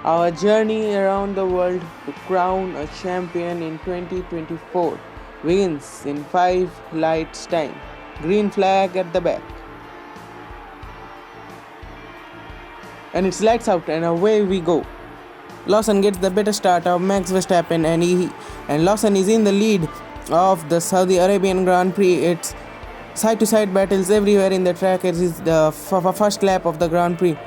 Our journey around the world to crown a champion in 2024 begins in 5 lights time. Green flag at the back. And it's lights out and away we go. Lawson gets the better start of Max Verstappen and Lawson is in the lead of the Saudi Arabian Grand Prix. It's side-to-side battles everywhere in the track. It is the first lap of the Grand Prix.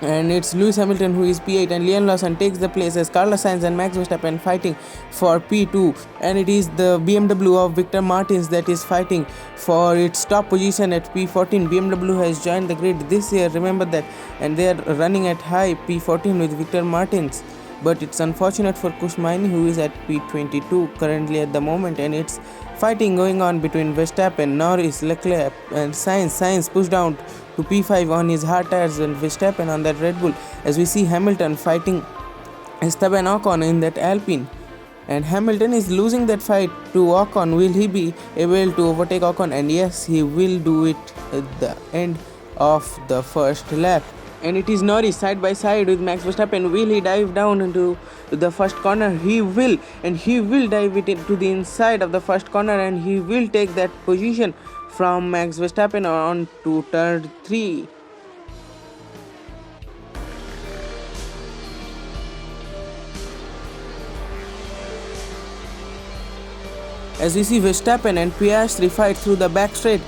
And it's Lewis Hamilton who is P8 and Liam Lawson takes the place as Carlos Sainz and Max Verstappen fighting for P2, and it is the BMW of Victor Martins that is fighting for its top position at P14. BMW has joined the grid this year, remember that, and they are running at high P14 with Victor Martins. But it's unfortunate for Kushmaini who is at P22 currently at the moment, and it's fighting going on between Verstappen, Norris, Leclerc and Sainz. Sainz pushed down to P5 on his hard tires and Verstappen on that Red Bull, as we see Hamilton fighting Esteban Ocon in that Alpine. And Hamilton is losing that fight to Ocon. Will he be able to overtake Ocon? And yes, he will do it at the end of the first lap. And it is Norris side by side with Max Verstappen. Will he dive down into the first corner? He will, and he will dive it into the inside of the first corner, and he will take that position from Max Verstappen on to turn 3. As we see Verstappen and Piastri fight through the back straight,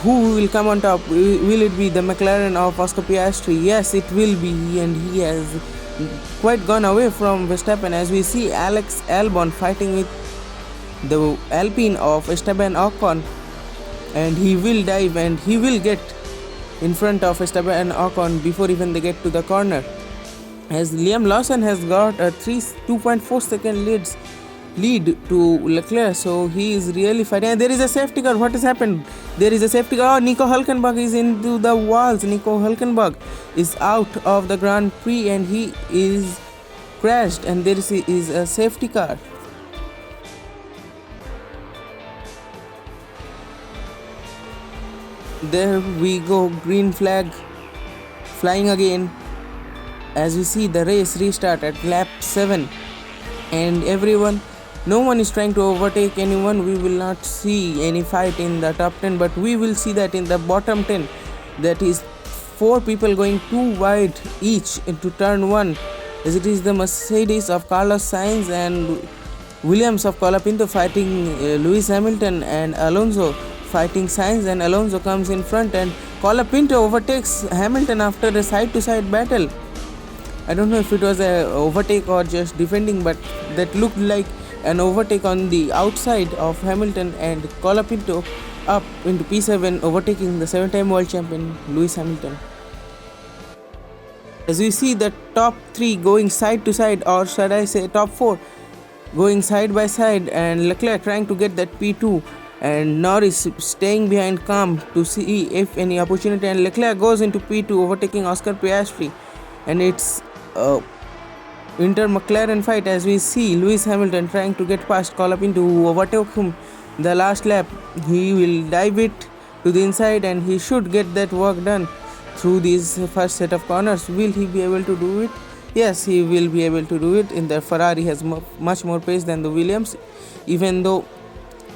who will come on top? Will it be the McLaren of Oscar Piastri? Yes, it will be, and he has quite gone away from Verstappen, as we see Alex Albon fighting with the Alpine of Esteban Ocon, and he will dive and he will get in front of Esteban Ocon before even they get to the corner, as Liam Lawson has got a 2.4 second lead to Leclerc, so he is really fighting. And there is a safety car. What has happened? There is a safety car. Oh, Nico Hülkenberg is into the walls. Nico Hülkenberg is out of the Grand Prix and he is crashed, and there is a safety car. There we go, green flag flying again, as we see the race restart at lap 7, and no one is trying to overtake anyone. We will not see any fight in the top 10, but we will see that in the bottom 10, that is 4 people going too wide each into turn 1, as it is the Mercedes of Carlos Sainz and Williams of Colapinto fighting Lewis Hamilton, and Alonso fighting Sainz, and Alonso comes in front and Colapinto overtakes Hamilton after a side-to-side battle. I don't know if it was an overtake or just defending, but that looked like an overtake on the outside of Hamilton, and Colapinto up into P7 overtaking the 7-time world champion Lewis Hamilton. As we see the top 3 going side to side, or should I say top 4 going side by side, and Leclerc trying to get that P2 and Norris staying behind calm to see if any opportunity, and Leclerc goes into P2 overtaking Oscar Piastri, and it's inter-McLaren fight, as we see Lewis Hamilton trying to get past Colapinto who overtook him the last lap. He will dive it to the inside and he should get that work done through this first set of corners. Will he be able to do it? Yes, he will be able to do it. In the Ferrari has much more pace than the Williams, even though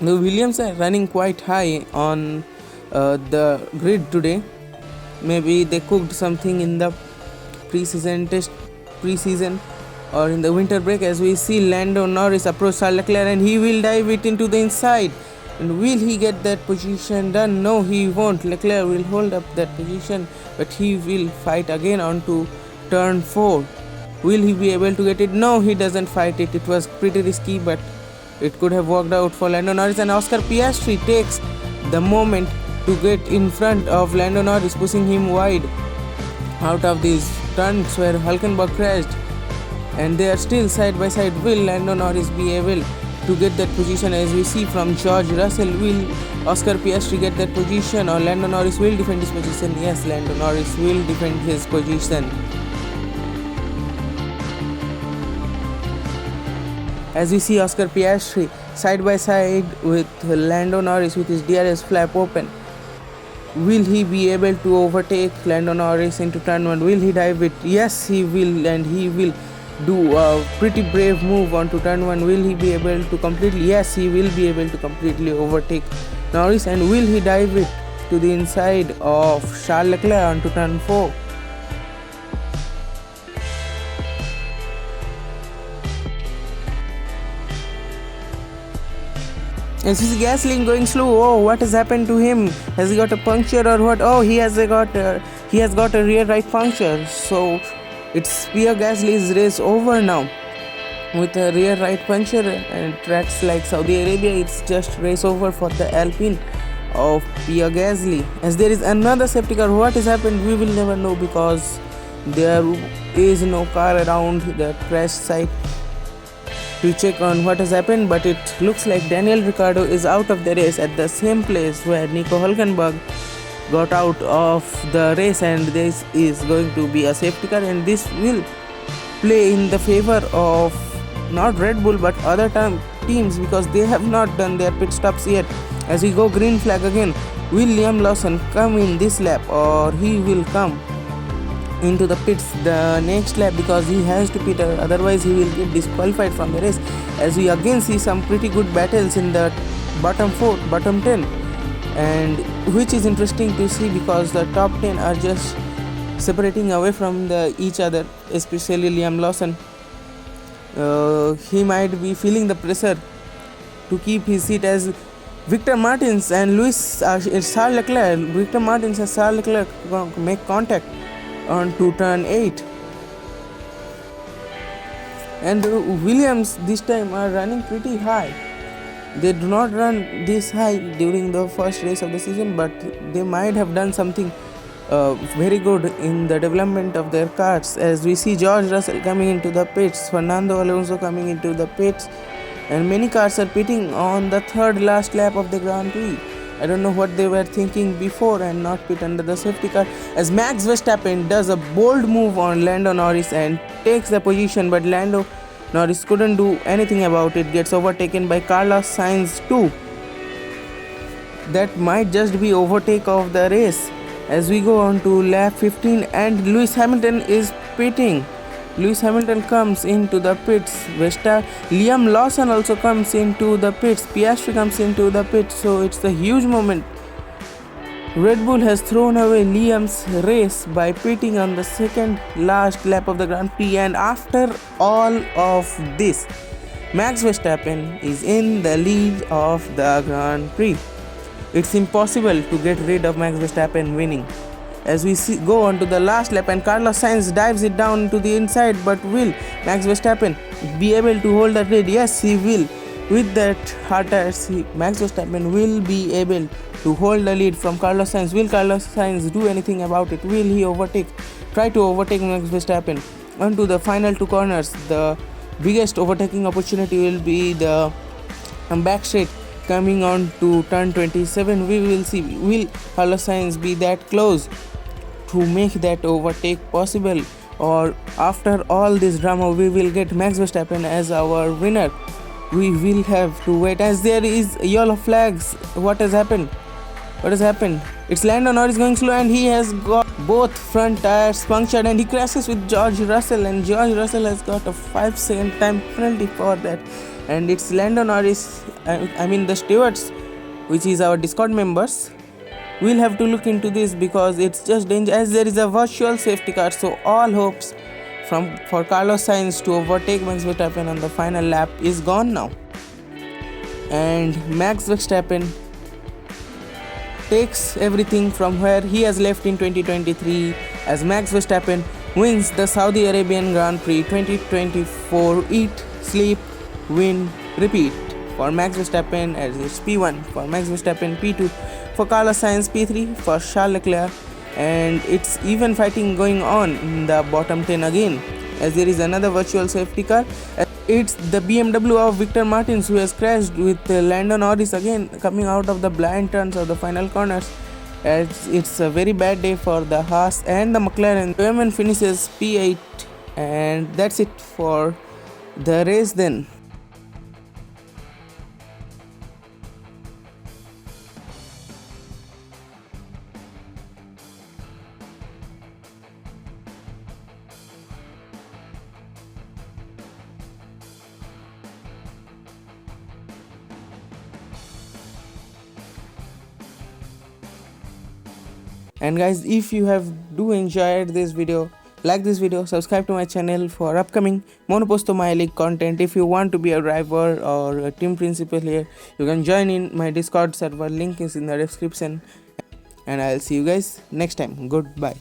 the Williams are running quite high on the grid today. Maybe they cooked something in the preseason or in the winter break, as we see Lando Norris approach Charles Leclerc and he will dive it into the inside. And will he get that position done? No, he won't. Leclerc will hold up that position, but he will fight again onto turn 4. Will he be able to get it? No, he doesn't fight it. It was pretty risky, but it could have worked out for Lando Norris, and Oscar Piastri takes the moment to get in front of Lando Norris, pushing him wide out of these turns where Hülkenberg crashed, and they are still side by side. Will Lando Norris be able to get that position? As we see from George Russell, will Oscar Piastri get that position, or Lando Norris will defend his position? Yes, Lando Norris will defend his position. As we see Oscar Piastri side by side with Lando Norris with his DRS flap open. Will he be able to overtake Lando Norris into turn 1? Will he dive it? Yes, he will, and he will do a pretty brave move onto turn 1. Will he be able to completely? Yes, he will be able to completely overtake Norris, and will he dive it to the inside of Charles Leclerc onto turn 4? Is his Gasly going slow? Oh, what has happened to him? Has he got a puncture or what? Oh, he has got a rear right puncture. So it's Pierre Gasly's race over now with a rear right puncture, and tracks like Saudi Arabia, it's just race over for the Alpine of Pierre Gasly. As there is another safety car, what has happened we will never know because there is no car around the crash site to check on what has happened, but it looks like Daniel Ricciardo is out of the race at the same place where Nico Hülkenberg got out of the race, and this is going to be a safety car, and this will play in the favor of not Red Bull but other teams because they have not done their pit stops yet. As we go green flag again, will Liam Lawson come in this lap or he will come into the pits the next lap because he has to pit, otherwise he will get disqualified from the race. As we again see some pretty good battles in the bottom 10, and which is interesting to see because the top 10 are just separating away from each other, especially Liam Lawson. He might be feeling the pressure to keep his seat as Victor Martins and Charles Leclerc. Victor Martins and Charles Leclerc make contact on to turn 8, and Williams this time are running pretty high. They do not run this high during the first race of the season, but they might have done something very good in the development of their cars. As we see George Russell coming into the pits, Fernando Alonso coming into the pits, and many cars are pitting on the third last lap of the Grand Prix. I don't know what they were thinking before and not pit under the safety car, as Max Verstappen does a bold move on Lando Norris and takes the position, but Lando Norris couldn't do anything about it, gets overtaken by Carlos Sainz too. That might just be overtake of the race. As we go on to lap 15 and Lewis Hamilton is pitting. Lewis Hamilton comes into the pits. Liam Lawson also comes into the pits. Piastri comes into the pits. So it's a huge moment. Red Bull has thrown away Liam's race by pitting on the second last lap of the Grand Prix, and after all of this, Max Verstappen is in the lead of the Grand Prix. It's impossible to get rid of Max Verstappen winning. As we go on to the last lap and Carlos Sainz dives it down to the inside, but will Max Verstappen be able to hold that lead? Yes, he will. With that hard tires, Max Verstappen will be able to hold the lead from Carlos Sainz. Will Carlos Sainz do anything about it? Will he try to overtake Max Verstappen? Onto the final two corners, the biggest overtaking opportunity will be the back straight coming on to turn 27. We will see, will Carlos Sainz be that close to make that overtake possible, or after all this drama we will get Max Verstappen as our winner? We will have to wait, as there is yellow flags. What has happened? It's Lando Norris going slow, and he has got both front tires punctured, and he crashes with George Russell, and George Russell has got a 5-second time penalty for that. And it's Lando Norris, the stewards, which is our Discord members, we'll have to look into this because it's just dangerous, as there is a virtual safety car. So all hopes for Carlos Sainz to overtake Max Verstappen on the final lap is gone now. And Max Verstappen takes everything from where he has left in 2023, as Max Verstappen wins the Saudi Arabian Grand Prix 2024. Eat, sleep, win, repeat. For Max Verstappen, as it's P1, for Max Verstappen P2, for Carlos Sainz P3, for Charles Leclerc, and it's even fighting going on in the bottom 10 again, as there is another virtual safety car. It's the BMW of Victor Martins who has crashed with Lando Norris again, coming out of the blind turns of the final corners. As it's a very bad day for the Haas and the McLaren. German finishes P8, and that's it for the race then. And guys, if you have do enjoyed this video, like this video, subscribe to my channel for upcoming Monoposto My League content. If you want to be a driver or a team principal here, you can join in my Discord server. Link is in the description. And I'll see you guys next time. Goodbye.